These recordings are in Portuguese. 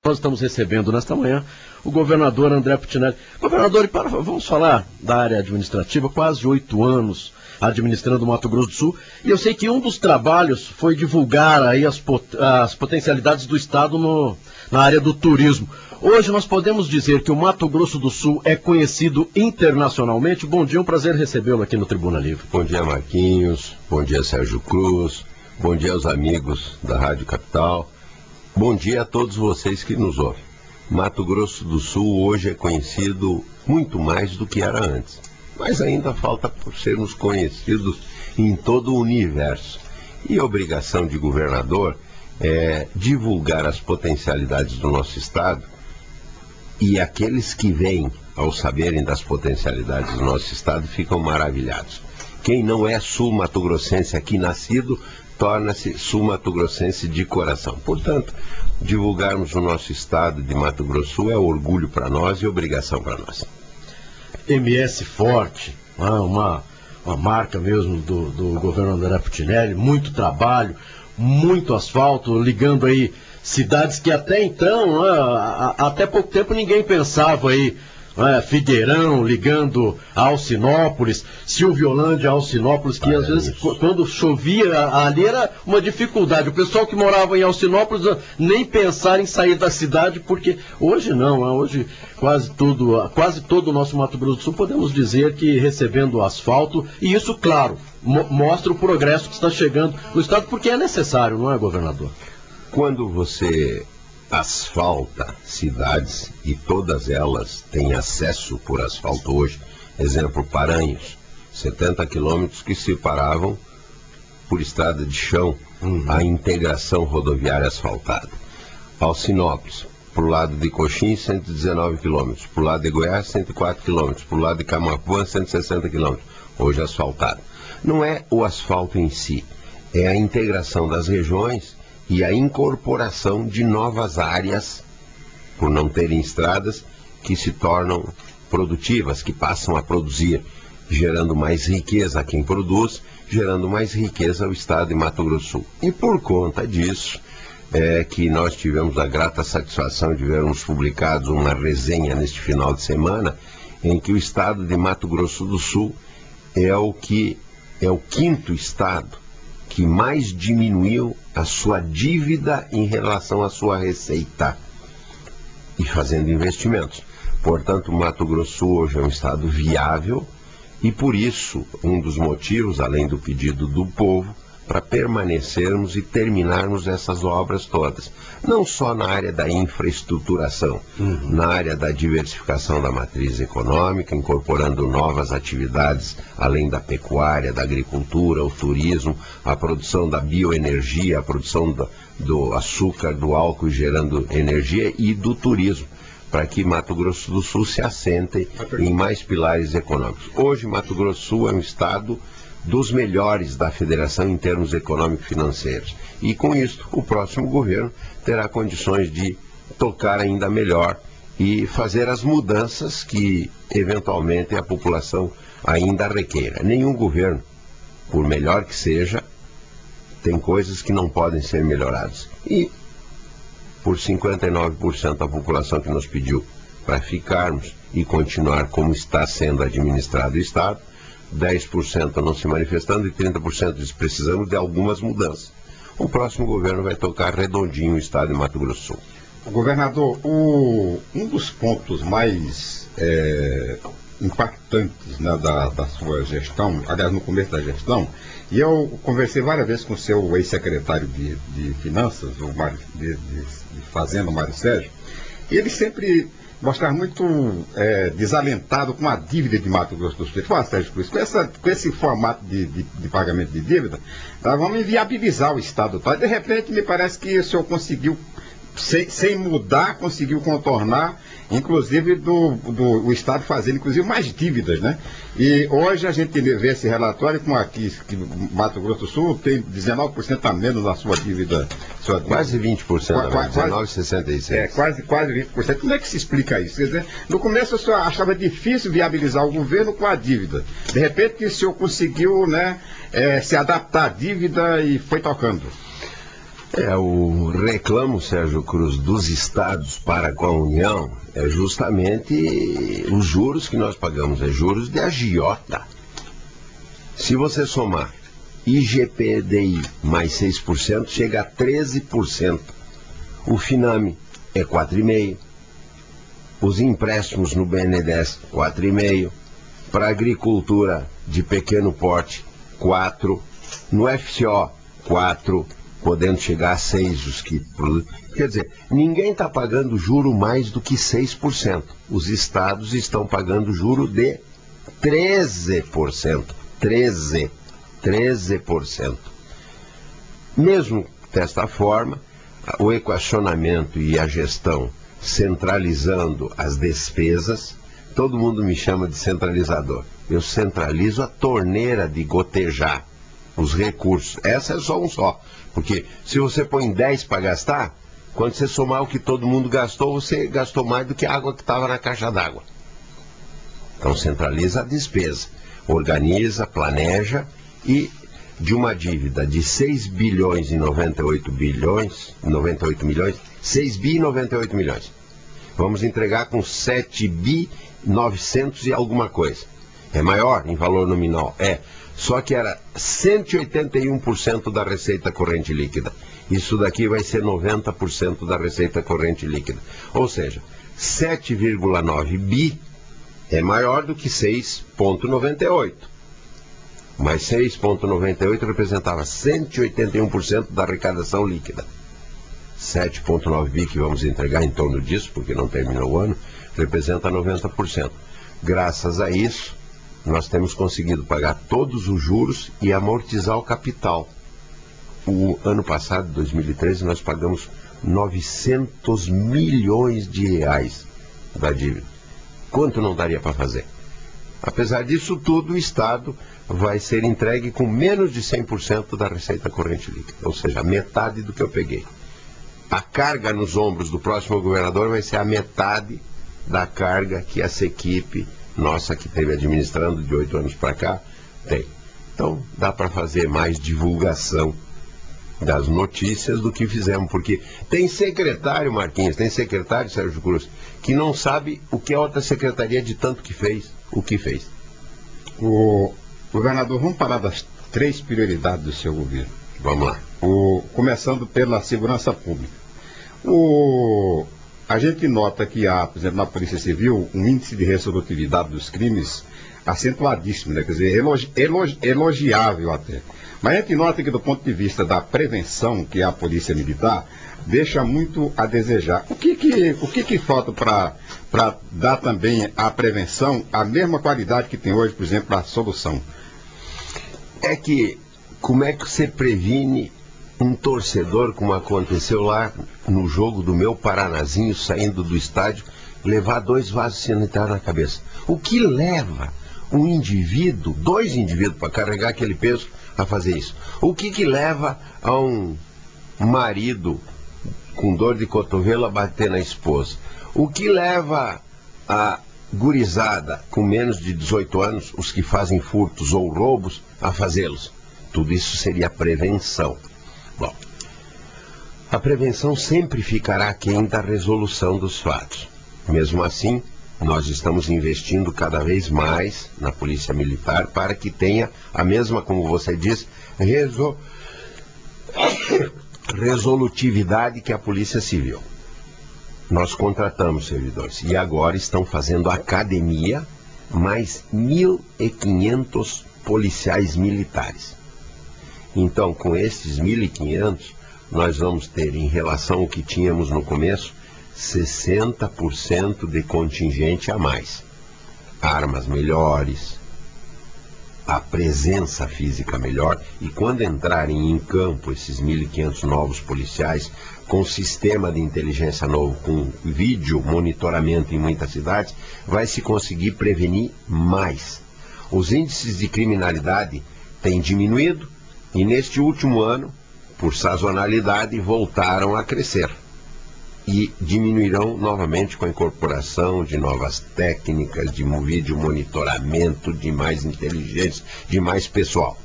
Nós estamos recebendo nesta manhã o governador André Putinelli. Governador, vamos falar da área administrativa, quase 8 anos administrando o Mato Grosso do Sul, e eu sei que um dos trabalhos foi divulgar aí as potencialidades do Estado na área do turismo. Hoje nós podemos dizer que o Mato Grosso do Sul é conhecido internacionalmente. Bom dia, um prazer recebê-lo aqui no Tribuna Livre. Bom dia, Marquinhos, bom dia, Sérgio Cruz, bom dia aos amigos da Rádio Capital. Bom dia a todos vocês que nos ouvem. Mato Grosso do Sul hoje é conhecido muito mais do que era antes, mas ainda falta por sermos conhecidos em todo o universo. E a obrigação de governador é divulgar as potencialidades do nosso estado, e aqueles que vêm ao saberem das potencialidades do nosso estado ficam maravilhados. Quem não é sul-mato-grossense aqui nascido, torna-se sul-mato-grossense de coração. Portanto, divulgarmos o nosso estado de Mato Grosso do Sul é orgulho para nós e obrigação para nós. MS Forte, uma marca mesmo do governo André Putinelli, muito trabalho, muito asfalto, ligando aí cidades que até então, até pouco tempo ninguém pensava aí. Figueirão ligando a Alcinópolis, Silviolândia a Alcinópolis, que às vezes quando chovia ali era uma dificuldade. O pessoal que morava em Alcinópolis nem pensar em sair da cidade, porque hoje não, hoje quase todo o nosso Mato Grosso do Sul podemos dizer que recebendo asfalto, e isso, claro, mostra o progresso que está chegando no estado, porque é necessário, não é, governador? Quando você asfalta cidades, e todas elas têm acesso por asfalto hoje, exemplo, Paranhos, 70 quilômetros que separavam por estrada de chão a integração rodoviária asfaltada. Alcinópolis, para o lado de Coxim, 119 quilômetros, para o lado de Goiás, 104 quilômetros, para o lado de Camaquã, 160 quilômetros, hoje asfaltado. Não é o asfalto em si, é a integração das regiões e a incorporação de novas áreas, por não terem estradas, que se tornam produtivas, que passam a produzir, gerando mais riqueza a quem produz, gerando mais riqueza ao estado de Mato Grosso do Sul. E por conta disso, é que nós tivemos a grata satisfação de vermos publicados uma resenha neste final de semana, em que o estado de Mato Grosso do Sul é o 5º estado que mais diminuiu a sua dívida em relação à sua receita e fazendo investimentos. Portanto, Mato Grosso do Sul hoje é um estado viável e por isso um dos motivos, além do pedido do povo, para permanecermos e terminarmos essas obras todas. Não só na área da infraestruturação, na área da diversificação da matriz econômica, incorporando novas atividades, além da pecuária, da agricultura, o turismo, a produção da bioenergia, a produção do açúcar, do álcool gerando energia e do turismo, para que Mato Grosso do Sul se assente em mais pilares econômicos. Hoje, Mato Grosso do Sul é um estado dos melhores da federação em termos econômico-financeiros. E com isso, o próximo governo terá condições de tocar ainda melhor e fazer as mudanças que, eventualmente, a população ainda requeira. Nenhum governo, por melhor que seja, tem coisas que não podem ser melhoradas. E, por 59% da população que nos pediu para ficarmos e continuar como está sendo administrado o Estado, 10% não se manifestando e 30% diz precisamos de algumas mudanças. O próximo governo vai tocar redondinho o estado de Mato Grosso do Sul. Governador, um dos pontos mais impactantes, né, da sua gestão, aliás, no começo da gestão, e eu conversei várias vezes com o seu ex-secretário de Finanças, de Fazenda, o Mário Sérgio, e ele sempre mostrar muito desalentado com a dívida de Mato Grosso do Sul. Sérgio Cruz, com esse formato de pagamento de dívida, nós vamos inviabilizar o Estado. Tá? De repente, me parece que o senhor conseguiu, sem mudar, conseguiu contornar, inclusive, o Estado fazendo, inclusive, mais dívidas, né? E hoje a gente vê esse relatório com aqui, que Mato Grosso do Sul tem 19% a menos na sua dívida. Quase 20%, 19,66%. Quase 20%. Como é que se explica isso? Quer dizer, no começo o senhor achava difícil viabilizar o governo com a dívida. De repente o senhor conseguiu, né, se adaptar à dívida e foi tocando. O reclamo, Sérgio Cruz, dos estados para com a União é justamente os juros que nós pagamos, é juros de agiota. Se você somar IGPDI mais 6%, chega a 13%. O FINAME é 4,5%. Os empréstimos no BNDES, 4,5%. Para a agricultura de pequeno porte, 4%. No FCO, 4%. Podendo chegar a 6%. Os que... Quer dizer, ninguém está pagando juro mais do que 6%. Os estados estão pagando juro de 13%. 13%. Mesmo desta forma, o equacionamento e a gestão centralizando as despesas, todo mundo me chama de centralizador. Eu centralizo a torneira de gotejar os recursos. Essa é só um só. Porque se você põe 10 para gastar, quando você somar o que todo mundo gastou, você gastou mais do que a água que estava na caixa d'água. Então centraliza a despesa, organiza, planeja, e de uma dívida de 6 bilhões e 98 milhões, 6 bi e 98 milhões. Vamos entregar com 7 bi 900 e alguma coisa. É maior em valor nominal? É. Só que era 181% da receita corrente líquida. Isso daqui vai ser 90% da receita corrente líquida. Ou seja, 7,9 bi é maior do que 6,98. Mas 6,98 representava 181% da arrecadação líquida. 7,9 bi que vamos entregar em torno disso, porque não terminou o ano, representa 90%. Graças a isso, nós temos conseguido pagar todos os juros e amortizar o capital. O ano passado, 2013, nós pagamos 900 milhões de reais da dívida. Quanto não daria para fazer? Apesar disso tudo, o Estado vai ser entregue com menos de 100% da receita corrente líquida, ou seja, metade do que eu peguei. A carga nos ombros do próximo governador vai ser a metade da carga que essa equipe nossa que esteve administrando de 8 anos para cá tem. Então dá para fazer mais divulgação das notícias do que fizemos, porque tem secretário, Marquinhos, tem secretário, Sérgio Cruz, que não sabe o que a outra secretaria de tanto que fez, o que fez. O governador, vamos falar das 3 prioridades do seu governo. Vamos lá. Começando pela segurança pública. A gente nota que há, por exemplo, na Polícia Civil, um índice de resolutividade dos crimes acentuadíssimo, né? Quer dizer, elogiável até. Mas a gente nota que do ponto de vista da prevenção, que é a Polícia Militar, deixa muito a desejar. O que falta para dar também à prevenção a mesma qualidade que tem hoje, por exemplo, a solução? É que, como é que você previne um torcedor, como aconteceu lá no jogo do meu Paranazinho, saindo do estádio, levar 2 vasos sanitários na cabeça? O que leva um indivíduo, 2 indivíduos, para carregar aquele peso a fazer isso? O que leva a um marido com dor de cotovelo a bater na esposa? O que leva a gurizada com menos de 18 anos, os que fazem furtos ou roubos, a fazê-los? Tudo isso seria prevenção. Bom, a prevenção sempre ficará aquém da resolução dos fatos. Mesmo assim, nós estamos investindo cada vez mais na Polícia Militar para que tenha a mesma, como você diz, resolutividade que a Polícia Civil. Nós contratamos servidores e agora estão fazendo academia mais 1.500 policiais militares. Então, com esses 1.500, nós vamos ter, em relação ao que tínhamos no começo, 60% de contingente a mais. Armas melhores, a presença física melhor, e quando entrarem em campo esses 1.500 novos policiais, com sistema de inteligência novo, com vídeo monitoramento em muitas cidades, vai se conseguir prevenir mais. Os índices de criminalidade têm diminuído, e neste último ano, por sazonalidade, voltaram a crescer. E diminuirão novamente com a incorporação de novas técnicas, de vídeo monitoramento, de mais inteligência, de mais pessoal.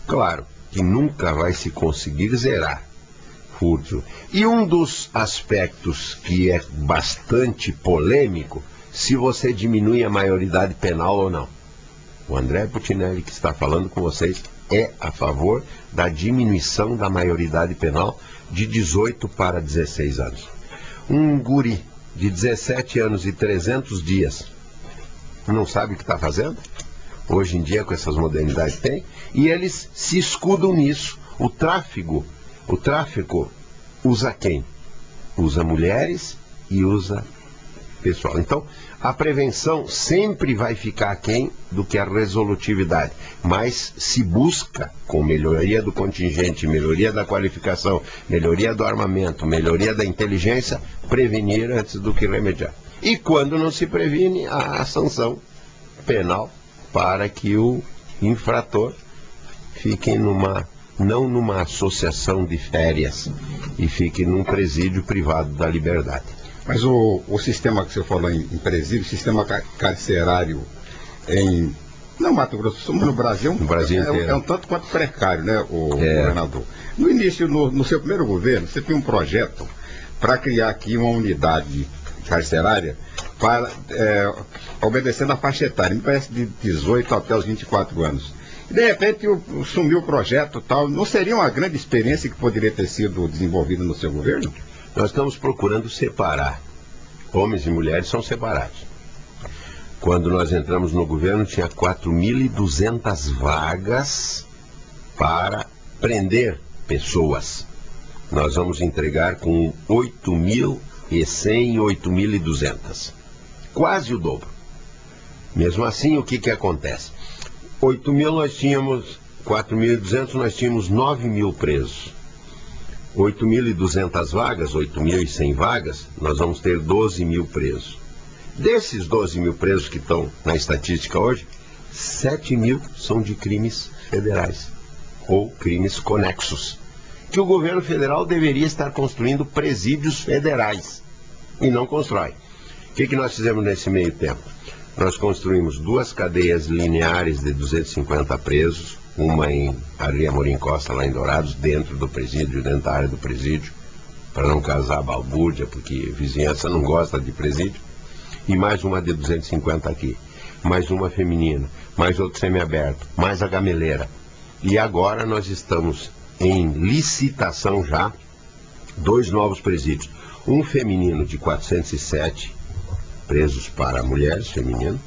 Claro que nunca vai se conseguir zerar, furto. E um dos aspectos que é bastante polêmico, se você diminui a maioridade penal ou não. O André Putinelli, que está falando com vocês, é a favor da diminuição da maioridade penal de 18 para 16 anos. Um guri de 17 anos e 300 dias não sabe o que está fazendo? Hoje em dia, com essas modernidades que tem, e eles se escudam nisso. O tráfico usa quem? Usa mulheres e usa pessoal. Então, a prevenção sempre vai ficar aquém do que a resolutividade, mas se busca, com melhoria do contingente, melhoria da qualificação, melhoria do armamento, melhoria da inteligência, prevenir antes do que remediar. E quando não se previne, há a sanção penal para que o infrator fique não numa associação de férias, e fique num presídio privado da liberdade. Mas o sistema que você falou em presídio, o sistema carcerário no Mato Grosso do Sul, no Brasil, é um tanto quanto precário, né, governador? No início, no seu primeiro governo, você tinha um projeto para criar aqui uma unidade carcerária para obedecendo a faixa etária, me parece de 18 até os 24 anos. E de repente sumiu o projeto tal. Não seria uma grande experiência que poderia ter sido desenvolvida no seu governo? Nós estamos procurando separar. Homens e mulheres são separados. Quando nós entramos no governo, tinha 4.200 vagas para prender pessoas. Nós vamos entregar com 8.100, 8.200. Quase o dobro. Mesmo assim, o que acontece? 8.000 nós tínhamos, 4.200 nós tínhamos 9.000 presos. 8.200 vagas, 8.100 vagas, nós vamos ter 12.000 presos. Desses 12.000 presos que estão na estatística hoje, 7.000 são de crimes federais ou crimes conexos, que o governo federal deveria estar construindo presídios federais e não constrói. O que nós fizemos nesse meio tempo? Nós construímos 2 cadeias lineares de 250 presos, uma em Ari Amorim Costa, lá em Dourados, dentro do presídio, dentro da área do presídio, para não causar balbúrdia, porque a vizinhança não gosta de presídio, e mais uma de 250 aqui, mais uma feminina, mais outro semiaberto, mais a gameleira. E agora nós estamos em licitação já, 2 novos presídios, um feminino de 407 presos para mulheres, feminino,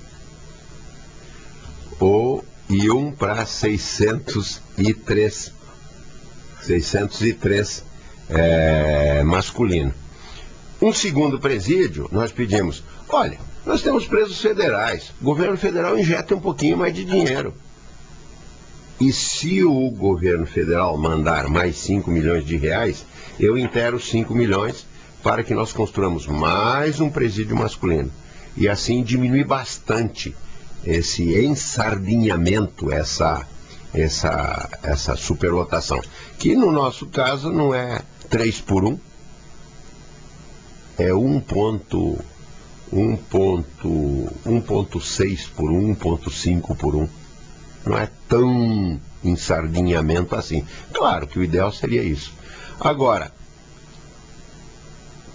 e um para 603 masculino. Um segundo presídio, nós pedimos, olha, nós temos presos federais, o governo federal injeta um pouquinho mais de dinheiro. E se o governo federal mandar mais 5 milhões de reais, eu intero 5 milhões para que nós construamos mais um presídio masculino. E assim diminuir bastante esse ensardinhamento, essa superlotação. Que no nosso caso não é 3 por 1, é 1.6 por 1, 1.5 por 1. Não é tão ensardinhamento assim. Claro que o ideal seria isso. Agora,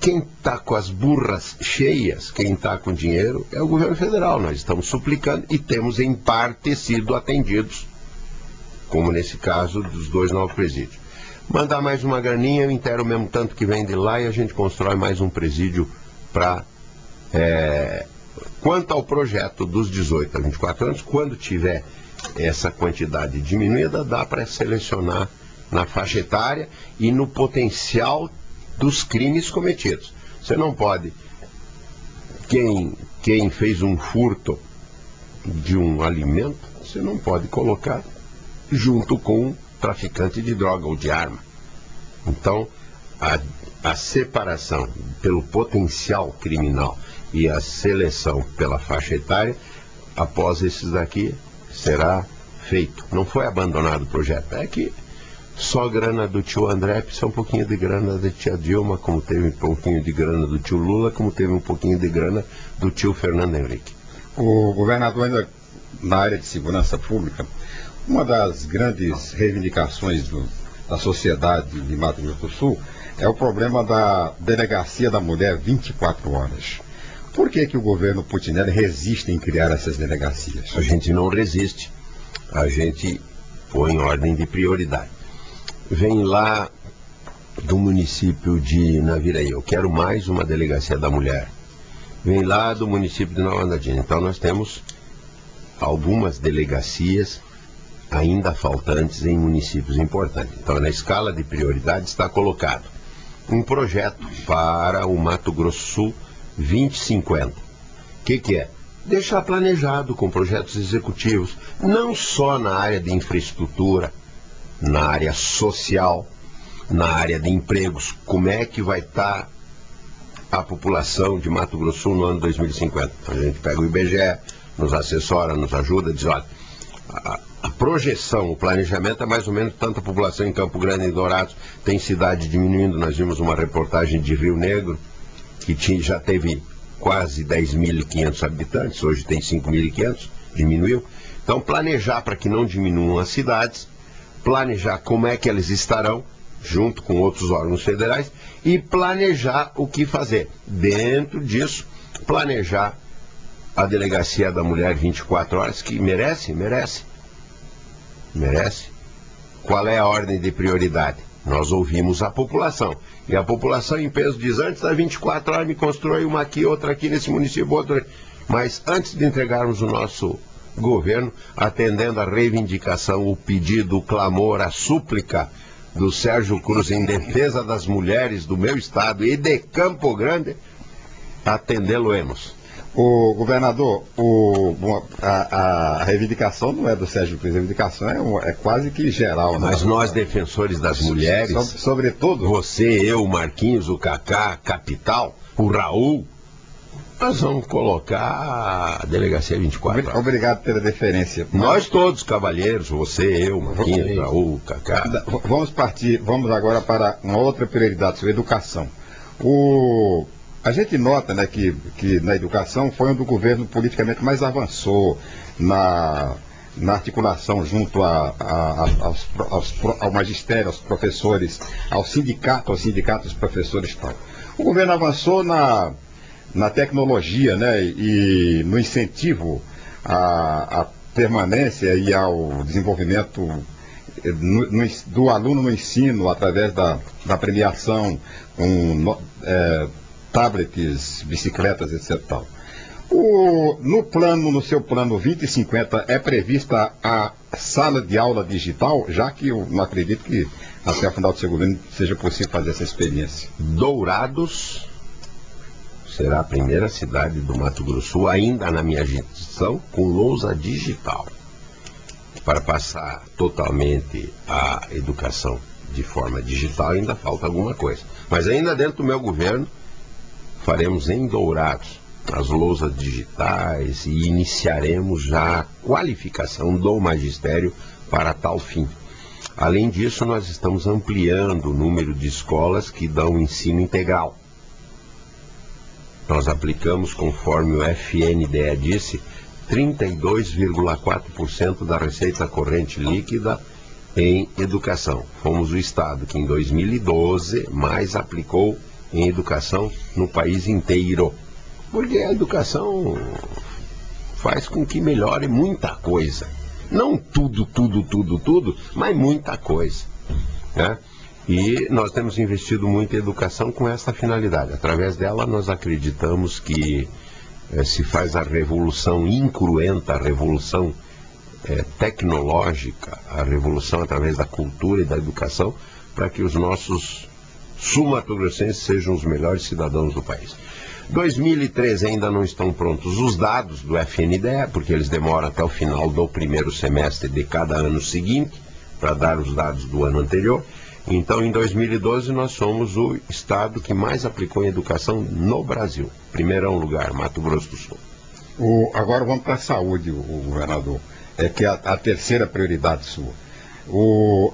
quem está com as burras cheias, quem está com dinheiro, é o governo federal. Nós estamos suplicando e temos em parte sido atendidos, como nesse caso dos 2 novos presídios. Mandar mais uma graninha, eu intero o mesmo tanto que vem de lá e a gente constrói mais um presídio para... Quanto ao projeto dos 18 a 24 anos, quando tiver essa quantidade diminuída, dá para selecionar na faixa etária e no potencial dos crimes cometidos. Você não pode, quem fez um furto de um alimento, você não pode colocar junto com um traficante de droga ou de arma. Então, a separação pelo potencial criminal e a seleção pela faixa etária, após esses daqui, será feito. Não foi abandonado o projeto, é que só grana do tio André precisa um pouquinho de grana da tia Dilma, como teve um pouquinho de grana do tio Lula, como teve um pouquinho de grana do tio Fernando Henrique. O governador, ainda na área de segurança pública, uma das grandes reivindicações da sociedade de Mato Grosso do Sul é o problema da delegacia da mulher 24 horas. Por que o governo Putinelli resiste em criar essas delegacias? A gente não resiste, a gente põe em ordem de prioridade. Vem lá do município de Naviraí, eu quero mais uma delegacia da mulher. Vem lá do município de Nova Andradina. Então nós temos algumas delegacias ainda faltantes em municípios importantes. Então na escala de prioridade está colocado um projeto para o Mato Grosso Sul 2050. O que é? Deixar planejado com projetos executivos, não só na área de infraestrutura, na área social, na área de empregos. Como é que vai estar a população de Mato Grosso Sul no ano 2050? A gente pega o IBGE, nos assessora, nos ajuda, diz, olha, a projeção, o planejamento é mais ou menos tanta população em Campo Grande e Dourados, tem cidade diminuindo. Nós vimos uma reportagem de Rio Negro, que já teve quase 10.500 habitantes, hoje tem 5.500, diminuiu. Então planejar para que não diminuam as cidades, planejar como é que elas estarão, junto com outros órgãos federais, e planejar o que fazer. Dentro disso, planejar a delegacia da mulher 24 horas, que merece. Qual é a ordem de prioridade? Nós ouvimos a população. E a população em peso diz, antes das 24 horas me constrói uma aqui, outra aqui nesse município, outra. Mas antes de entregarmos o nosso governo, atendendo a reivindicação, o pedido, o clamor, a súplica do Sérgio Cruz em defesa das mulheres do meu estado e de Campo Grande, atendê-lo-emos. O governador, a reivindicação não é do Sérgio Cruz, a reivindicação é quase que geral. Né? Mas nós, defensores das mulheres, sobretudo, você, eu, o Marquinhos, o Cacá, Capital, o Raul, nós vamos colocar a delegacia 24 horas. Obrigado pela deferência. Nós todos, cavalheiros, você, eu, Marquinhos, Raul, Cacá. Vamos agora para uma outra prioridade, sobre educação. A gente nota, né, que na educação foi onde o governo politicamente mais avançou na articulação junto ao magistério, aos professores, ao sindicato dos professores e tal. O governo avançou na tecnologia, né, e no incentivo à permanência e ao desenvolvimento do aluno no ensino, através da premiação, tablets, bicicletas, etc. No seu plano 2050 é prevista a sala de aula digital, já que eu não acredito que até o final do seu governo seja possível fazer essa experiência. Dourados será a primeira cidade do Mato Grosso Sul, ainda na minha gestão, com lousa digital. Para passar totalmente a educação de forma digital ainda falta alguma coisa. Mas ainda dentro do meu governo, faremos em Dourados as lousas digitais e iniciaremos já a qualificação do magistério para tal fim. Além disso, nós estamos ampliando o número de escolas que dão ensino integral. Nós aplicamos, conforme o FNDE disse, 32,4% da receita corrente líquida em educação. Fomos o estado que em 2012 mais aplicou em educação no país inteiro. Porque a educação faz com que melhore muita coisa. Não tudo, mas muita coisa. Né? E nós temos investido muito em educação com essa finalidade. Através dela nós acreditamos que se faz a revolução incruenta, a revolução tecnológica, a revolução através da cultura e da educação, para que os nossos sul-mato-grossenses sejam os melhores cidadãos do país. 2013 ainda não estão prontos os dados do FNDE, porque eles demoram até o final do primeiro semestre de cada ano seguinte, para dar os dados do ano anterior. Então, em 2012, nós somos o estado que mais aplicou em educação no Brasil. Primeiro lugar, Mato Grosso do Sul. Agora vamos para a saúde, o governador, que é a terceira prioridade sua.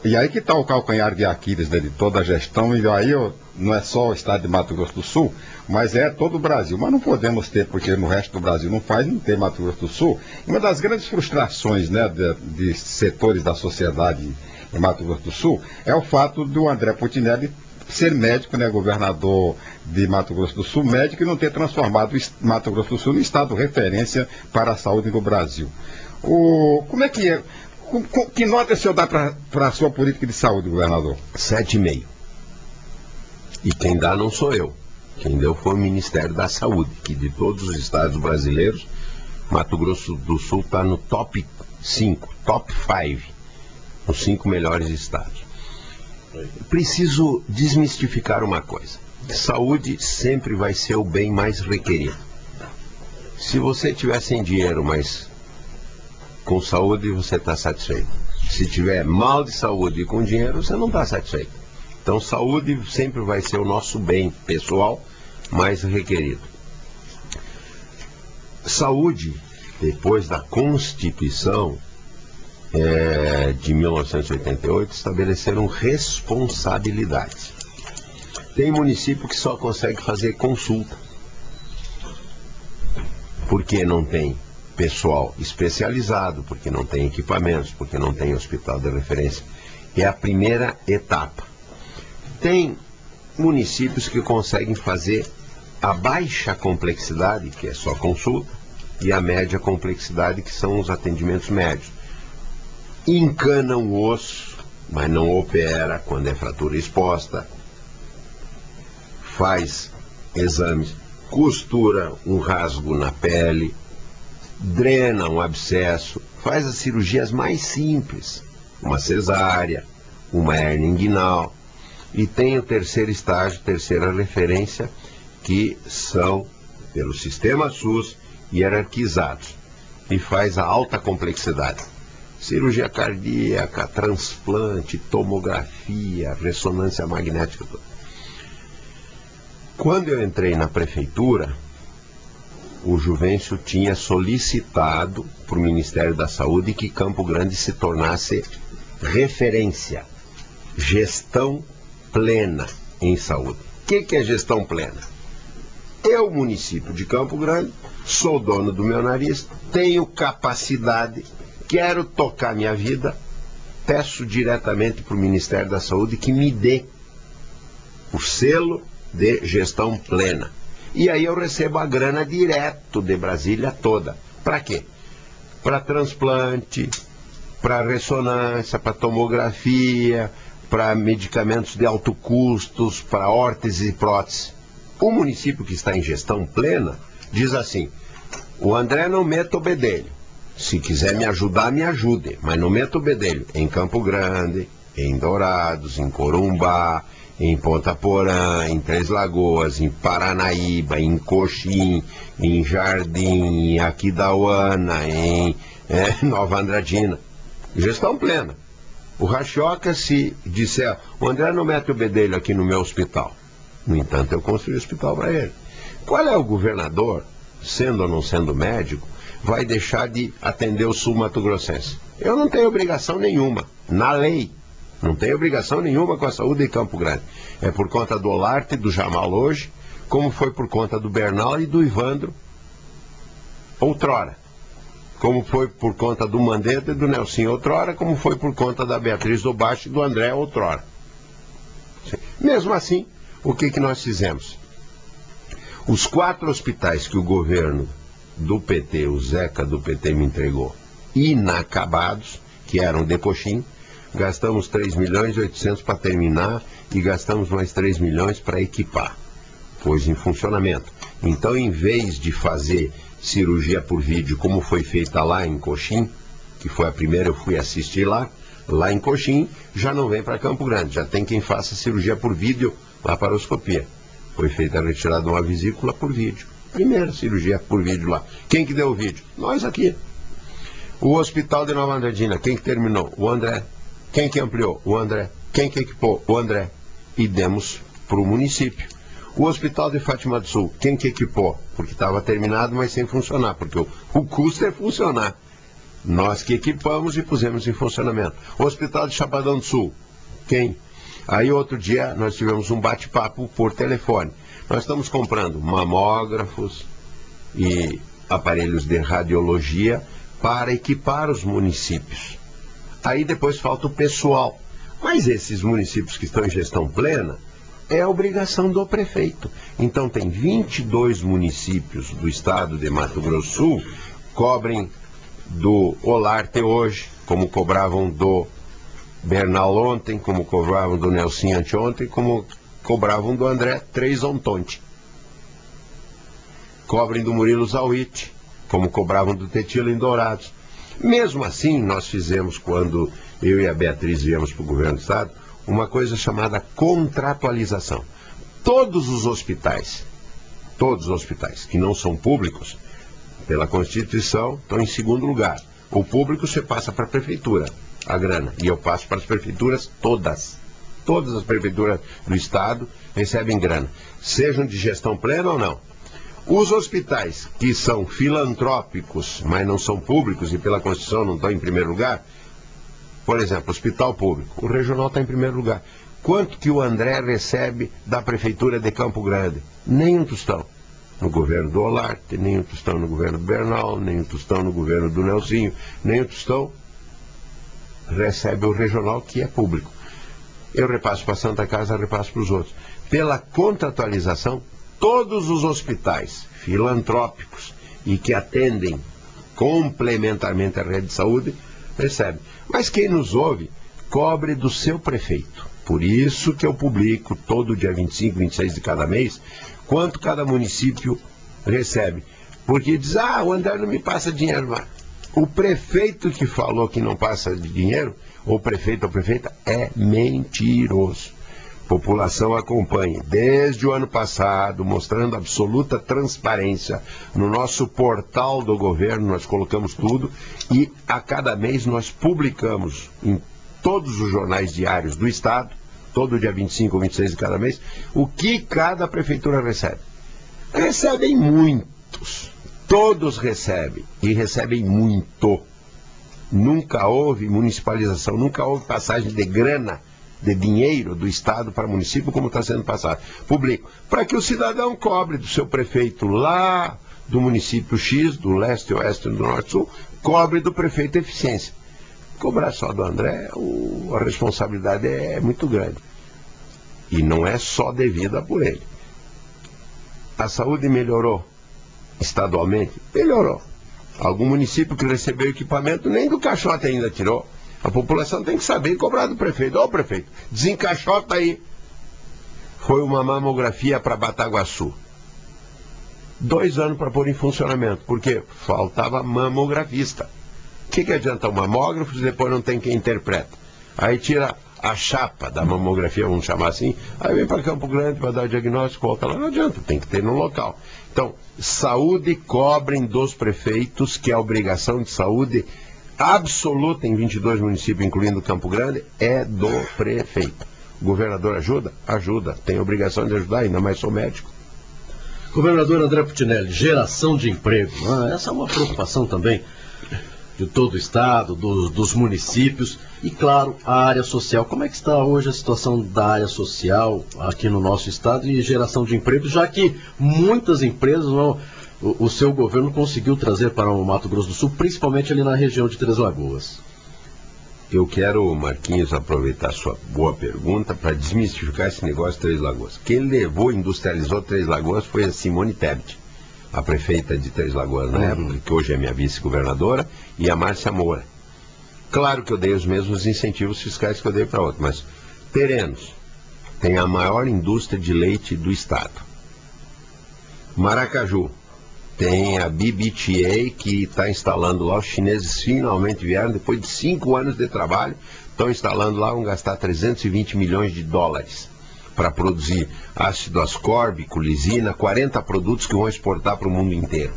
E aí que está o calcanhar de Aquiles, né, de toda a gestão, e aí não é só o estado de Mato Grosso do Sul, mas é todo o Brasil. Mas não podemos ter, porque no resto do Brasil não tem Mato Grosso do Sul. Uma das grandes frustrações, né, de setores da sociedade em Mato Grosso do Sul é o fato do André Putinelli ser médico, né, governador de Mato Grosso do Sul, médico, e não ter transformado Mato Grosso do Sul no estado referência para a saúde no Brasil. Como é que é? Que nota o senhor dá para a sua política de saúde, governador? 7,5. E quem dá não sou eu. Quem deu foi o Ministério da Saúde, que de todos os estados brasileiros, Mato Grosso do Sul está no top 5, top 5, os 5 melhores estados. Preciso desmistificar uma coisa. Saúde sempre vai ser o bem mais requerido. Se você tiver sem dinheiro, mas com saúde você está satisfeito. Se tiver mal de saúde e com dinheiro, você não está satisfeito. Então saúde sempre vai ser o nosso bem pessoal mais requerido. Saúde, depois da Constituição de 1988, estabeleceram responsabilidades. Tem município que só consegue fazer consulta, porque não tem pessoal especializado, porque não tem equipamentos, porque não tem hospital de referência. É a primeira etapa. Tem municípios que conseguem fazer a baixa complexidade, que é só consulta, e a média complexidade, que são os atendimentos médios. Encana o osso, mas não opera quando é fratura exposta, faz exames, costura um rasgo na pele, drena um abscesso, faz as cirurgias mais simples, uma cesárea, uma hérnia inguinal, e tem o terceiro estágio, terceira referência, que são, pelo sistema SUS, hierarquizados, e faz a alta complexidade. Cirurgia cardíaca, transplante, tomografia, ressonância magnética. Quando eu entrei na prefeitura, o Juvencio tinha solicitado para o Ministério da Saúde que Campo Grande se tornasse referência, gestão plena em saúde. O que é gestão plena? Eu, município de Campo Grande, sou dono do meu nariz, tenho capacidade, quero tocar minha vida, peço diretamente para o Ministério da Saúde que me dê o selo de gestão plena. E aí eu recebo a grana direto de Brasília toda. Para quê? Para transplante, para ressonância, para tomografia, para medicamentos de alto custos, para órtese e prótese. O município que está em gestão plena diz assim: o André não meta o bedelho. Se quiser me ajudar, me ajude, mas não meta o bedelho em Campo Grande, em Dourados, em Corumbá, em Ponta Porã, em Três Lagoas, em Paranaíba, em Coxim, em Jardim, em Aquidauana, em Nova Andradina. Gestão plena. O Rachioca, se disser: o André não mete o bedelho aqui no meu hospital. No entanto, eu construí o hospital para ele. Qual é o governador, sendo ou não sendo médico, vai deixar de atender o sul-mato-grossense? Eu não tenho obrigação nenhuma, na lei. Não tenho obrigação nenhuma com a saúde em Campo Grande. É por conta do Olarte e do Jamal hoje, como foi por conta do Bernal e do Ivandro outrora. Como foi por conta do Mandetta e do Nelson outrora, como foi por conta da Beatriz do Baixo e do André outrora. Mesmo assim, o que nós fizemos? Os 4 hospitais que o governo do PT, o Zeca do PT me entregou, inacabados, que eram de Coxim, gastamos 3 milhões e 800 para terminar e gastamos mais 3 milhões para equipar. Pôs em funcionamento. Então, em vez de fazer cirurgia por vídeo, como foi feita lá em Coxim, que foi a primeira, eu fui assistir lá em Coxim, já não vem para Campo Grande, já tem quem faça cirurgia por vídeo, laparoscopia. Foi feita a retirada de uma vesícula por vídeo. Primeira cirurgia por vídeo lá. Quem que deu o vídeo? Nós aqui. O Hospital de Nova Andradina, quem que terminou? O André. Quem que ampliou? O André. Quem que equipou? O André. E demos para o município. O Hospital de Fátima do Sul, quem que equipou? Porque estava terminado, mas sem funcionar, porque o custo é funcionar. Nós que equipamos e pusemos em funcionamento. O Hospital de Chapadão do Sul, quem? Aí outro dia nós tivemos um bate-papo por telefone. Nós estamos comprando mamógrafos e aparelhos de radiologia para equipar os municípios. Aí depois falta o pessoal. Mas esses municípios que estão em gestão plena é obrigação do prefeito. Então tem 22 municípios do estado de Mato Grosso do Sul cobrem do Olarte hoje, como cobravam do Bernal ontem, como cobravam do Nelson anteontem, como cobravam do André 3 ontem. Cobrem do Murilo Zauit, como cobravam do Tetilo em Dourados. Mesmo assim, nós fizemos, quando eu e a Beatriz viemos para o governo do estado, uma coisa chamada contratualização. Todos os hospitais que não são públicos, pela Constituição, estão em segundo lugar. O público você passa para a prefeitura, a grana, e eu passo para as prefeituras todas. Todas as prefeituras do estado recebem grana, sejam de gestão plena ou não. Os hospitais que são filantrópicos, mas não são públicos e pela Constituição não estão em primeiro lugar, por exemplo, hospital público, o regional está em primeiro lugar. Quanto que o André recebe da prefeitura de Campo Grande? Nem um tostão. No governo do Olarte, nem um tostão no governo do Bernal, nem um tostão no governo do Nelsinho, nem um tostão recebe o regional, que é público. Eu repasso para a Santa Casa, repasso para os outros. Pela contratualização, todos os hospitais filantrópicos e que atendem complementarmente a rede de saúde recebem. Mas quem nos ouve, cobre do seu prefeito. Por isso que eu publico todo dia 25, 26 de cada mês, quanto cada município recebe. Porque diz, o André não me passa dinheiro lá. O prefeito que falou que não passa dinheiro, ou prefeito ou prefeita, é mentiroso. População acompanhe, desde o ano passado, mostrando absoluta transparência. No nosso portal do governo nós colocamos tudo e a cada mês nós publicamos em todos os jornais diários do estado, todo dia 25 ou 26 de cada mês, o que cada prefeitura recebe. Recebem muitos, todos recebem, e recebem muito. Nunca houve municipalização, nunca houve passagem de grana, de dinheiro do estado para o município, como está sendo passado. Publico, para que o cidadão cobre do seu prefeito lá do município X, do leste, oeste, do norte, sul, cobre do prefeito eficiência. Cobrar só do André, a responsabilidade é muito grande. E não é só devida por ele. A saúde melhorou estadualmente? Melhorou. Algum município que recebeu equipamento, nem do caixote ainda tirou. A população tem que saber cobrar do prefeito. Ô prefeito, desencaixota aí. Foi uma mamografia para Bataguaçu. 2 anos para pôr em funcionamento. Por quê? Faltava mamografista. O que adianta o mamógrafo se depois não tem quem interpreta? Aí tira a chapa da mamografia, vamos chamar assim, aí vem para Campo Grande para dar diagnóstico, volta lá, não adianta, tem que ter no local. Então, saúde cobrem dos prefeitos, que é a obrigação de saúde absoluta em 22 municípios, incluindo Campo Grande, é do prefeito. O governador ajuda? Ajuda. Tem a obrigação de ajudar, ainda mais sou médico. Governador André Putinelli, geração de emprego. Essa é uma preocupação também de todo o estado, dos municípios e, claro, a área social. Como é que está hoje a situação da área social aqui no nosso estado e geração de emprego, já que muitas empresas, o seu governo conseguiu trazer para o Mato Grosso do Sul, principalmente ali na região de Três Lagoas? Eu quero, Marquinhos, aproveitar sua boa pergunta para desmistificar esse negócio de Três Lagoas. Quem levou, industrializou Três Lagoas foi a Simone Tebet, a prefeita de Três Lagoas na época, que hoje é minha vice-governadora, e a Márcia Moura. Claro que eu dei os mesmos incentivos fiscais que eu dei para outros, mas terrenos. Tem a maior indústria de leite do estado. Maracaju. Tem a BBTA que está instalando lá, os chineses finalmente vieram, depois de 5 anos de trabalho, estão instalando lá, vão gastar 320 milhões de dólares para produzir ácido ascórbico, lisina, 40 produtos que vão exportar para o mundo inteiro.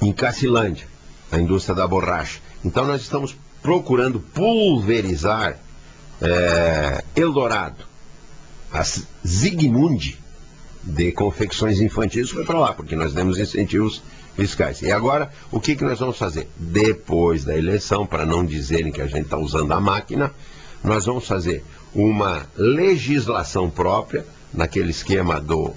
Em Cacilândia, a indústria da borracha. Então nós estamos procurando pulverizar Eldorado, a Zigmundi, de confecções infantis foi para lá, porque nós demos incentivos fiscais. E agora, o que nós vamos fazer? Depois da eleição, para não dizerem que a gente está usando a máquina, nós vamos fazer uma legislação própria, naquele esquema do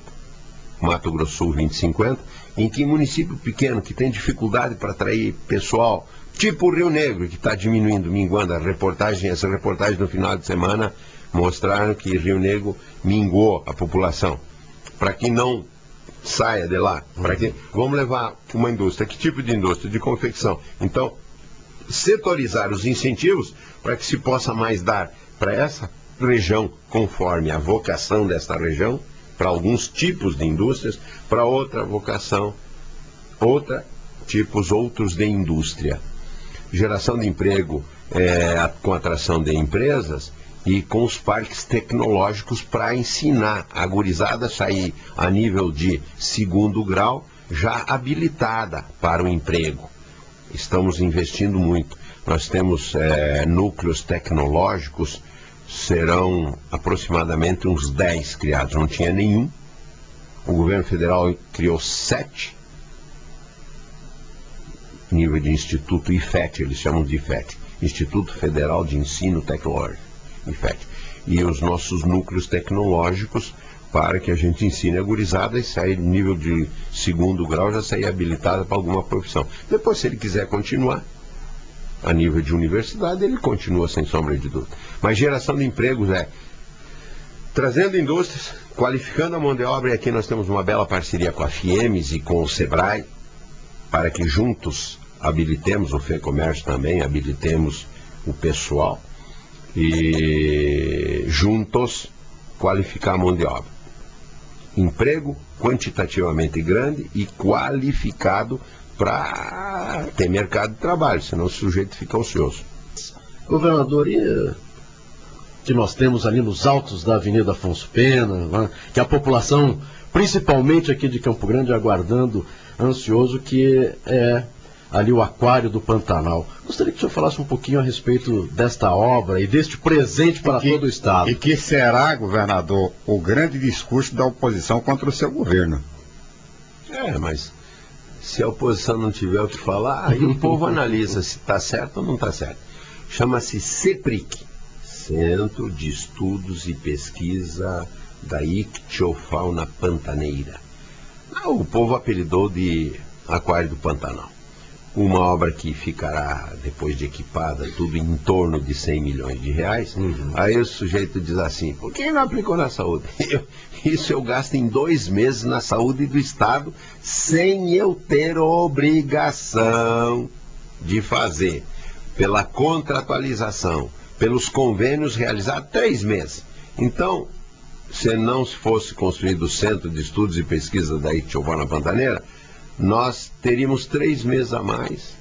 Mato Grosso Sul 2050, em que município pequeno que tem dificuldade para atrair pessoal, tipo o Rio Negro, que está diminuindo, minguando essa reportagem no final de semana, mostraram que Rio Negro mingou a população. Para que não saia de lá, vamos levar uma indústria. Que tipo de indústria? De confecção. Então, setorizar os incentivos para que se possa mais dar para essa região, conforme a vocação desta região, para alguns tipos de indústrias, para outra vocação, outros de indústria. Geração de emprego com atração de empresas e com os parques tecnológicos para ensinar a gurizada a sair a nível de 2º grau já habilitada para o emprego. Estamos investindo muito. Nós temos núcleos tecnológicos, serão aproximadamente uns 10 criados. Não tinha nenhum. O governo federal criou 7. Nível de Instituto IFET, eles chamam de IFET, Instituto Federal de Ensino Tecnológico, IFET. E os nossos núcleos tecnológicos para que a gente ensine a gurizada e sair no nível de 2º grau, já sair habilitada para alguma profissão. Depois, se ele quiser continuar a nível de universidade, ele continua sem sombra de dúvida. Mas geração de empregos trazendo indústrias, qualificando a mão de obra, e aqui nós temos uma bela parceria com a FIEMES e com o SEBRAE, para que juntos habilitemos o FEComércio também, habilitemos o pessoal e juntos qualificar a mão de obra. Emprego quantitativamente grande e qualificado para ter mercado de trabalho, senão o sujeito fica ocioso. Governador, e que nós temos ali nos altos da Avenida Afonso Pena, né, que a população, principalmente aqui de Campo Grande, aguardando, ansioso, que é ali o Aquário do Pantanal. Gostaria que o senhor falasse um pouquinho a respeito desta obra e deste presente para todo o Estado. E que será, governador, o grande discurso da oposição contra o seu governo. Mas se a oposição não tiver o que falar, aí o povo analisa se está certo ou não está certo. Chama-se CEPRIC, Centro de Estudos e Pesquisa da Ictiofauna Pantaneira. O povo apelidou de Aquário do Pantanal. Uma obra que ficará, depois de equipada, tudo em torno de 100 milhões de reais. Aí o sujeito diz assim, por que não aplicou na saúde? Isso eu gasto em 2 meses na saúde do Estado, sem eu ter obrigação de fazer. Pela contratualização, pelos convênios realizados, 3 meses. Então, se não fosse construído o Centro de Estudos e Pesquisa da Ictiofauna Pantaneira, nós teríamos 3 meses a mais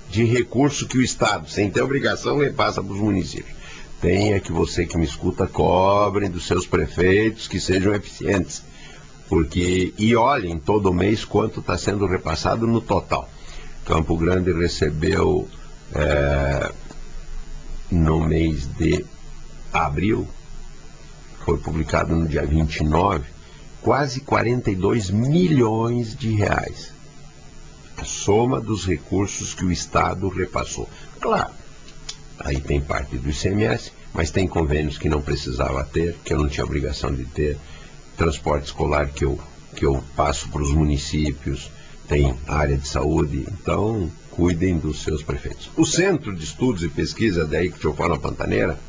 de recurso que o Estado, sem ter obrigação, repassa para os municípios. Tenha que você que me escuta, cobrem dos seus prefeitos que sejam eficientes. E olhem todo mês quanto está sendo repassado no total. Campo Grande recebeu, no mês de abril, foi publicado no dia 29, quase 42 milhões de reais. A soma dos recursos que o Estado repassou. Claro, aí tem parte do ICMS, mas tem convênios que não precisava ter, que eu não tinha obrigação de ter, transporte escolar que eu passo para os municípios, tem área de saúde, então cuidem dos seus prefeitos. O Centro de Estudos e Pesquisa da Ictiofauna Pantaneira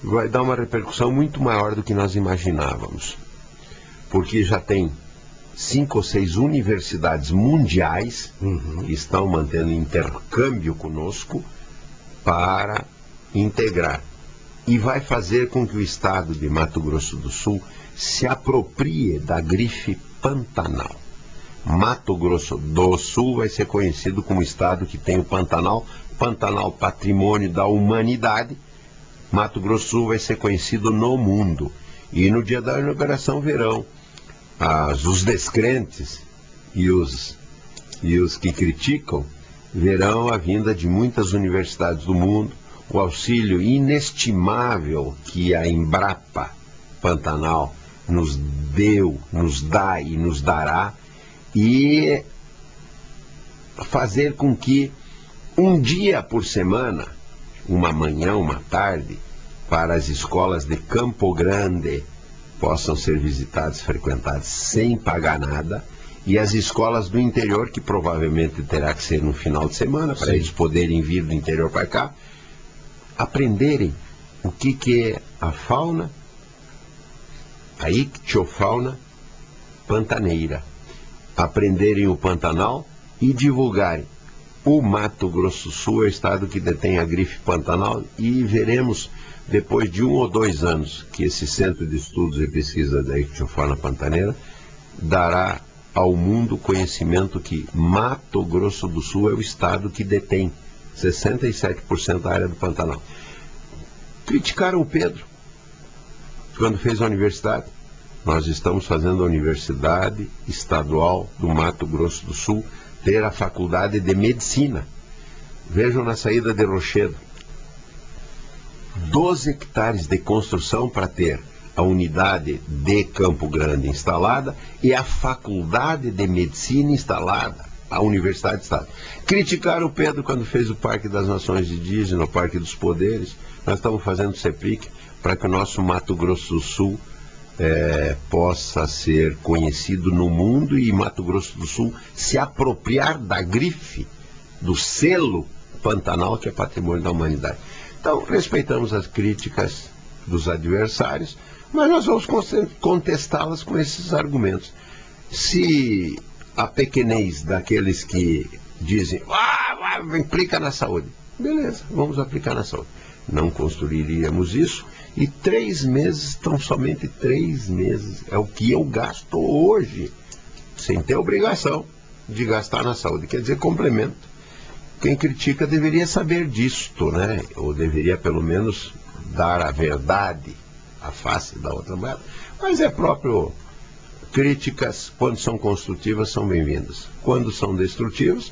vai dar uma repercussão muito maior do que nós imaginávamos, porque já tem 5 ou 6 universidades mundiais que estão mantendo intercâmbio conosco para integrar. E vai fazer com que o Estado de Mato Grosso do Sul se aproprie da grife Pantanal. Mato Grosso do Sul vai ser conhecido como o Estado que tem o Pantanal, patrimônio da humanidade. Mato Grosso do Sul vai ser conhecido no mundo. E no dia da inauguração verão os descrentes e os que criticam, verão a vinda de muitas universidades do mundo, o auxílio inestimável que a Embrapa Pantanal nos deu, nos dá e nos dará, e fazer com que um dia por semana, uma manhã, uma tarde, para as escolas de Campo Grande possam ser visitadas, frequentadas sem pagar nada, e as escolas do interior, que provavelmente terá que ser no final de semana, para eles poderem vir do interior para cá, aprenderem o que é a fauna, a ictiofauna pantaneira, aprenderem o Pantanal e divulgarem. O Mato Grosso do Sul é o estado que detém a grife Pantanal e veremos, depois de 1 ou 2 anos, que esse Centro de Estudos e Pesquisa da ictiofauna pantaneira dará ao mundo conhecimento que Mato Grosso do Sul é o estado que detém 67% da área do Pantanal. Criticaram o Pedro quando fez a universidade. Nós estamos fazendo a Universidade Estadual do Mato Grosso do Sul ter a Faculdade de Medicina. Vejam na saída de Rochedo. 12 hectares de construção para ter a unidade de Campo Grande instalada e a Faculdade de Medicina instalada, a Universidade de Estado. Criticaram o Pedro quando fez o Parque das Nações Indígenas, o Parque dos Poderes. Nós estamos fazendo o CEPIC para que o nosso Mato Grosso do Sul possa ser conhecido no mundo e Mato Grosso do Sul se apropriar da grife, do selo Pantanal, que é patrimônio da humanidade. Então, respeitamos as críticas dos adversários, mas nós vamos contestá-las com esses argumentos. Se a pequenez daqueles que dizem, implica na saúde, beleza, vamos aplicar na saúde. Não construiríamos isso e 3 meses, tão somente 3 meses, é o que eu gasto hoje, sem ter obrigação de gastar na saúde, quer dizer, complemento. Quem critica deveria saber disto, né? Ou deveria pelo menos dar a verdade, a face da outra moeda. Mas é próprio, críticas, quando são construtivas, são bem-vindas. Quando são destrutivas,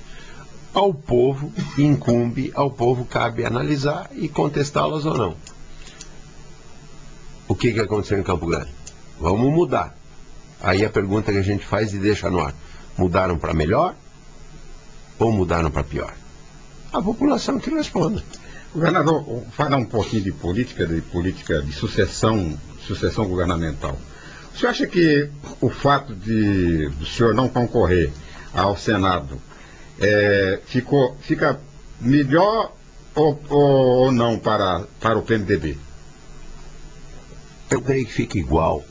ao povo incumbe, ao povo cabe analisar e contestá-las ou não. O que aconteceu em Campo Grande? Vamos mudar. Aí a pergunta que a gente faz e deixa no ar: mudaram para melhor ou mudaram para pior? A população que responda. Governador, falar um pouquinho de política de sucessão governamental. O senhor acha que o fato do senhor não concorrer ao Senado fica melhor ou não para o PMDB? Eu creio que fica igual.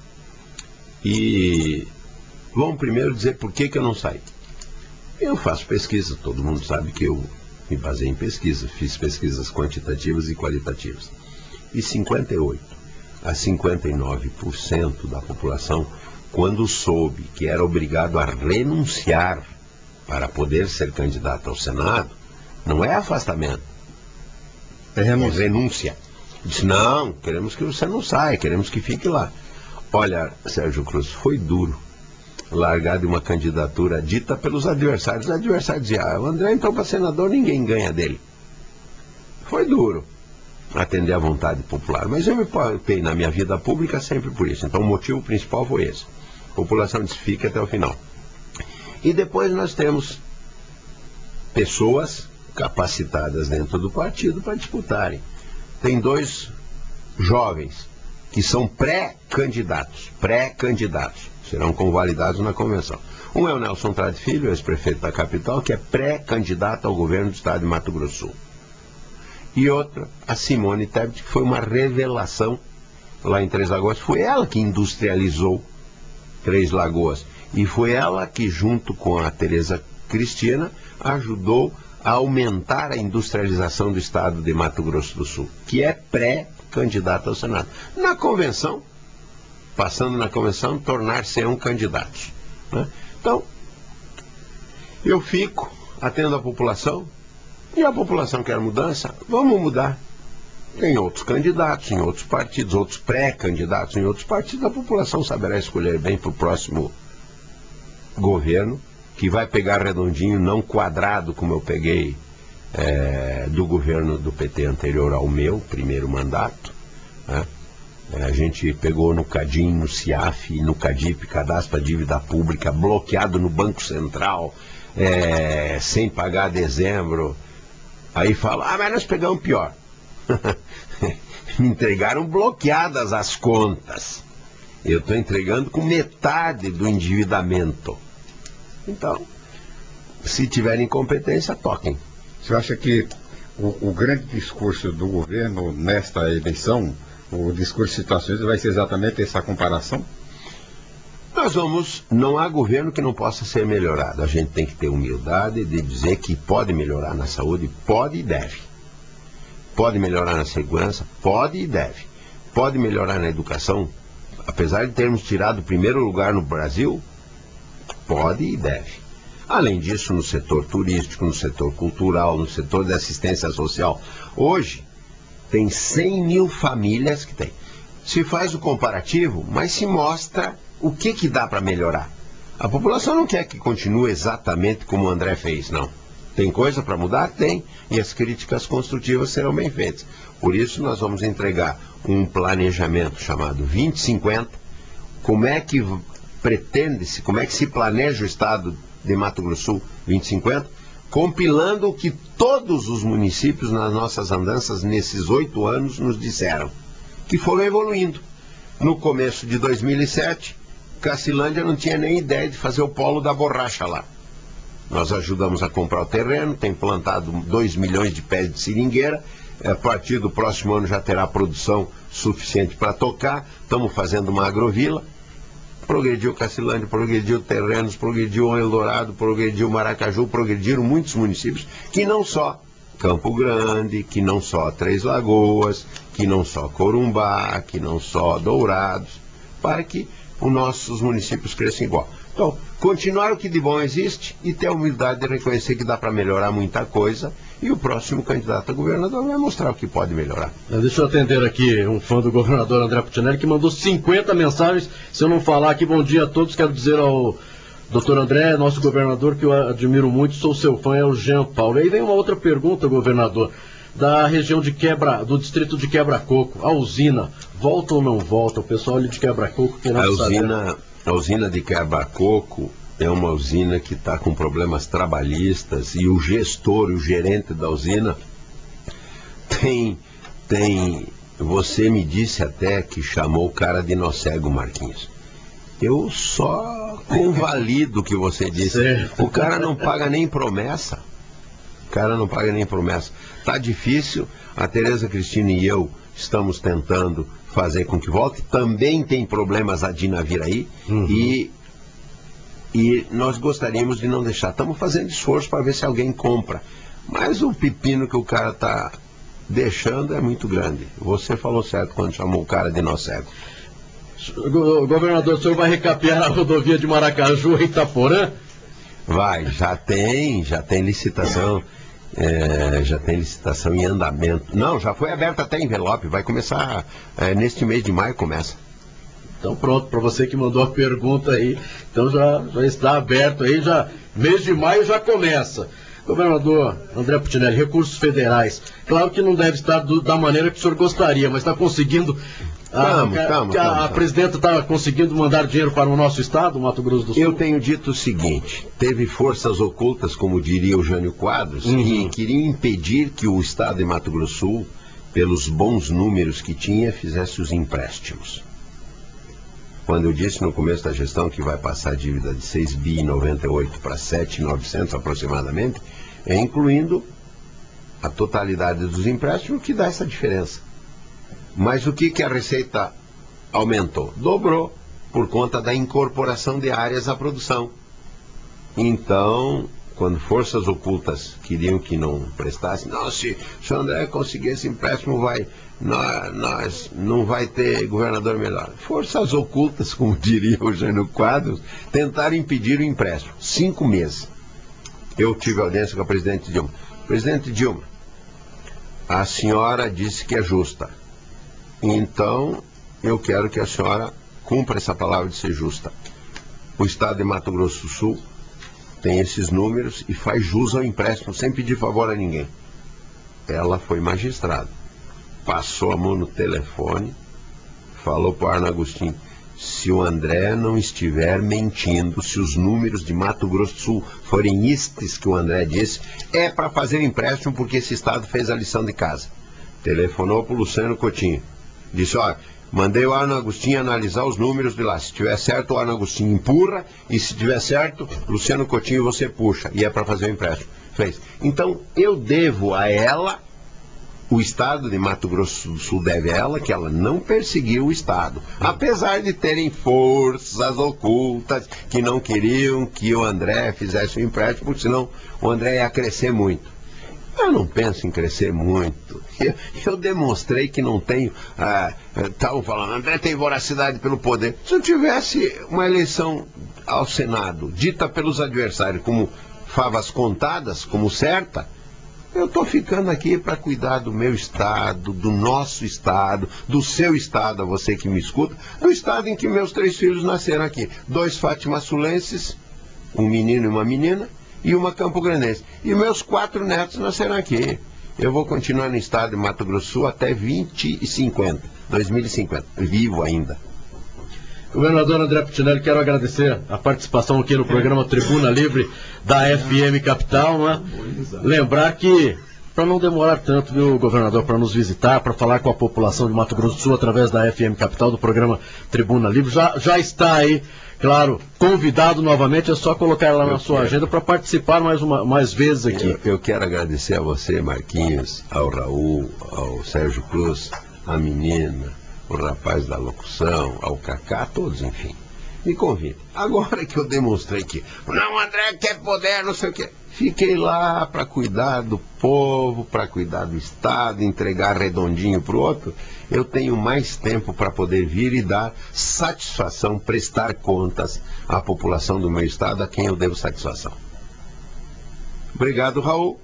E vamos primeiro dizer por que eu não saí. Eu faço pesquisa, todo mundo sabe que eu me baseei em pesquisa, fiz pesquisas quantitativas e qualitativas. E 58% a 59% da população, quando soube que era obrigado a renunciar para poder ser candidato ao Senado, não é afastamento, é renúncia. Disse, não, queremos que você não saia, queremos que fique lá. Olha, Sérgio Cruz, foi duro largar de uma candidatura dita pelos adversários. Os adversários diziam, o André entrou para senador, ninguém ganha dele. Foi duro atender à vontade popular, mas eu me preocupei na minha vida pública sempre por isso. Então o motivo principal foi esse. A população disse, fique até o final. E depois nós temos pessoas capacitadas dentro do partido para disputarem. Tem 2 jovens que são pré-candidatos, serão convalidados na convenção. Um é o Nelson Trade Filho, ex-prefeito da capital, que é pré-candidato ao governo do estado de Mato Grosso do Sul. E outra, a Simone Tebet, que foi uma revelação lá em Três Lagoas. Foi ela que industrializou Três Lagoas. E foi ela que, junto com a Tereza Cristina, ajudou a aumentar a industrialização do estado de Mato Grosso do Sul, que é pré-candidato ao Senado. Na convenção, passando na convenção, tornar-se um candidato, né? Então, eu fico atendo a população, e a população quer mudança, vamos mudar. Tem outros candidatos em outros partidos, outros pré-candidatos em outros partidos, a população saberá escolher bem para o próximo governo, que vai pegar redondinho, não quadrado, como eu peguei do governo do PT anterior ao meu primeiro mandato, né? A gente pegou no CADIM, no CIAF, no CADIP, Cadastro para Dívida Pública, bloqueado no Banco Central, sem pagar dezembro. Aí fala, mas nós pegamos pior. Me entregaram bloqueadas as contas. Eu estou entregando com metade do endividamento. Então, se tiverem incompetência, toquem. Você acha que o grande discurso do governo nesta eleição, o discurso de situações, vai ser exatamente essa comparação? Não há governo que não possa ser melhorado. A gente tem que ter humildade de dizer que pode melhorar na saúde, pode e deve. Pode melhorar na segurança, pode e deve. Pode melhorar na educação, apesar de termos tirado o primeiro lugar no Brasil, pode e deve. Além disso, no setor turístico, no setor cultural, no setor de assistência social, hoje tem 100 mil famílias que tem. Se faz o comparativo, mas se mostra o que dá para melhorar. A população não quer que continue exatamente como o André fez, não. Tem coisa para mudar? Tem. E as críticas construtivas serão bem feitas. Por isso nós vamos entregar um planejamento chamado 2050. Como é que pretende-se, como é que se planeja o estado de Mato Grosso do Sul 2050? Compilando o que todos os municípios nas nossas andanças nesses 8 anos nos disseram. Que foram evoluindo. No começo de 2007, Cacilândia não tinha nem ideia de fazer o polo da borracha lá. Nós ajudamos a comprar o terreno, tem plantado 2 milhões de pés de seringueira, a partir do próximo ano já terá produção suficiente para tocar, estamos fazendo uma agrovila, progrediu Cacilândia, progrediu Terrenos, progrediu Eldorado, progrediu Maracaju, progrediram muitos municípios, que não só Campo Grande, que não só Três Lagoas, que não só Corumbá, que não só Dourados, para que os nossos municípios cresçam igual. Então, continuar o que de bom existe e ter a humildade de reconhecer que dá para melhorar muita coisa, e o próximo candidato a governador vai mostrar o que pode melhorar. Deixa eu atender aqui um fã do governador André Putinelli, que mandou 50 mensagens. Se eu não falar aqui bom dia a todos, quero dizer ao doutor André, nosso governador, que eu admiro muito, sou seu fã, é o Jean Paulo. E aí vem uma outra pergunta, governador, da região do distrito de Quebra-Coco, a usina, volta ou não volta? O pessoal ali de Quebra-Coco querendo saber. A usina de Quebra-Coco é uma usina que está com problemas trabalhistas, e o gestor, o gerente da usina, você me disse até que chamou o cara de nó-cego, Marquinhos. Eu só convalido o que você disse. Certo. O cara não paga nem promessa. Tá difícil. A Tereza Cristina e eu estamos tentando fazer com que volte. Também tem problemas a Dinaviraí. E nós gostaríamos de não deixar. Estamos fazendo esforço para ver se alguém compra. Mas o pepino que o cara está deixando é muito grande. Você falou certo quando chamou o cara de nó-cego. Governador, o senhor vai recapear a rodovia de Maracaju em Itaporã? Vai, já tem licitação. Já tem licitação em andamento. Não, já foi aberto até envelope. Vai começar neste mês de maio, começa. Então pronto, para você que mandou a pergunta aí, então já está aberto aí, mês de maio já começa. Governador André Putinelli, recursos federais, claro que não deve estar da maneira que o senhor gostaria, mas está conseguindo, a presidenta está conseguindo mandar dinheiro para o nosso estado, Mato Grosso do Sul? Eu tenho dito o seguinte, teve forças ocultas, como diria o Jânio Quadros, que queriam impedir que o estado de Mato Grosso do Sul, pelos bons números que tinha, fizesse os empréstimos. Quando eu disse no começo da gestão que vai passar a dívida de 6,98 bi para 7,900 aproximadamente, incluindo a totalidade dos empréstimos, que dá essa diferença. Mas o que a Receita aumentou? Dobrou, por conta da incorporação de áreas à produção. Então, quando forças ocultas queriam que não prestasse, não, se o André conseguir esse empréstimo, nós não vai ter governador melhor. Forças ocultas, como diria o Jânio Quadros, tentaram impedir o empréstimo. 5 meses. Eu tive audiência com a presidente Dilma. Presidente Dilma, a senhora disse que é justa. Então, eu quero que a senhora cumpra essa palavra de ser justa. O estado de Mato Grosso do Sul tem esses números e faz jus ao empréstimo sem pedir favor a ninguém. Ela foi magistrada. Passou a mão no telefone, falou para o Arno Agostinho, se o André não estiver mentindo, se os números de Mato Grosso do Sul forem estes que o André disse, é para fazer empréstimo porque esse estado fez a lição de casa. Telefonou para o Luciano Coutinho. Disse, olha, mandei o Arno Agostinho analisar os números de lá. Se tiver certo, o Arno Agostinho empurra, e se tiver certo, Luciano Coutinho você puxa. E é para fazer o empréstimo. Fez. Então, eu devo a ela, o Estado de Mato Grosso do Sul deve a ela, que ela não perseguiu o Estado. Apesar de terem forças ocultas que não queriam que o André fizesse o empréstimo, porque senão o André ia crescer muito. Eu não penso em crescer muito. Eu demonstrei que não tenho... Estavam falando, André tem voracidade pelo poder. Se eu tivesse uma eleição ao Senado, dita pelos adversários como favas contadas, como certa, eu estou ficando aqui para cuidar do meu estado, do nosso estado, do seu estado, a você que me escuta, do estado em que meus 3 filhos nasceram aqui. 2 fátima-sulenses, um menino e uma menina, e uma campograndense. E meus 4 netos nasceram aqui. Eu vou continuar no estado de Mato Grosso do Sul até 2050, vivo ainda. Governador André Putinelli, quero agradecer a participação aqui no programa Tribuna Livre da FM Capital, né? Lembrar que, para não demorar tanto, viu, governador, para nos visitar, para falar com a população de Mato Grosso do Sul através da FM Capital, do programa Tribuna Livre, já está aí, claro, convidado novamente, é só colocar ela na sua agenda para participar mais vezes aqui. Eu quero agradecer a você, Marquinhos, ao Raul, ao Sérgio Cruz, a menina, o rapaz da locução, ao Cacá, todos, enfim. Me convide. Agora que eu demonstrei que, não, André quer poder, não sei o quê. Fiquei lá para cuidar do povo, para cuidar do Estado, entregar redondinho para o outro. Eu tenho mais tempo para poder vir e dar satisfação, prestar contas à população do meu Estado, a quem eu devo satisfação. Obrigado, Raul.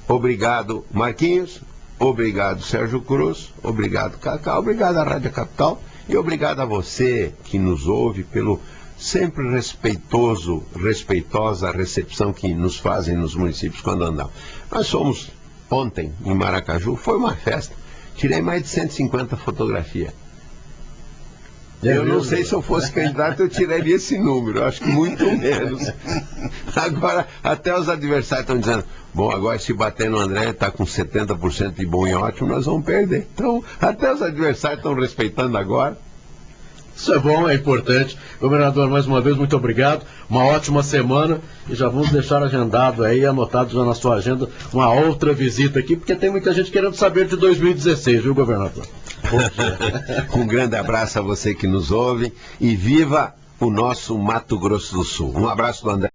Obrigado, Marquinhos. Obrigado, Sérgio Cruz. Obrigado, Cacá. Obrigado à Rádio Capital. E obrigado a você que nos ouve pelo sempre respeitosa recepção que nos fazem nos municípios quando andamos. Nós fomos ontem em Maracaju, foi uma festa. Tirei mais de 150 fotografias. Eu não sei se eu fosse candidato, eu tiraria esse número, acho que muito menos. Agora, até os adversários estão dizendo, bom, agora se bater no André, está com 70% de bom e ótimo, nós vamos perder. Então, até os adversários estão respeitando agora. Isso é bom, é importante. Governador, mais uma vez, muito obrigado. Uma ótima semana e já vamos deixar agendado aí, anotado já na sua agenda, uma outra visita aqui, porque tem muita gente querendo saber de 2016, viu, governador? Um grande abraço a você que nos ouve e viva o nosso Mato Grosso do Sul. Um abraço do André.